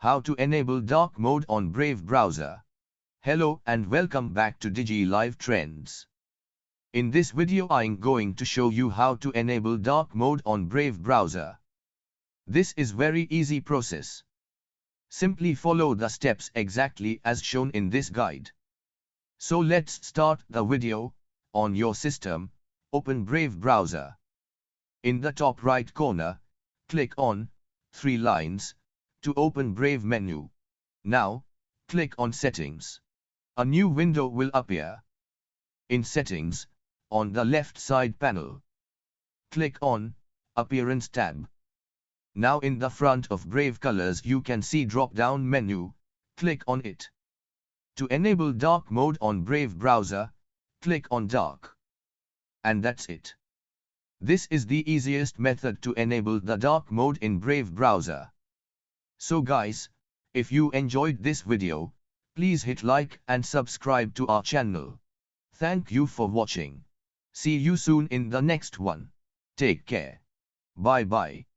How to enable dark mode on Brave browser. Hello and welcome back to DigiLive Trends. In this video I'm going to show you how to enable dark mode on Brave browser. This is very easy process. Simply follow the steps exactly as shown in this guide. So let's start the video. On your system, open Brave browser. In the top right corner, click on 3 lines to open Brave menu. Now, click on Settings. A new window will appear. In Settings, on the left side panel, click on Appearance tab. Now in the front of Brave colors you can see drop-down menu, click on it. To enable dark mode on Brave browser, click on Dark. And that's it. This is the easiest method to enable the dark mode in Brave browser. So guys, if you enjoyed this video, please hit like and subscribe to our channel. Thank you for watching. See you soon in the next one. Take care. Bye bye.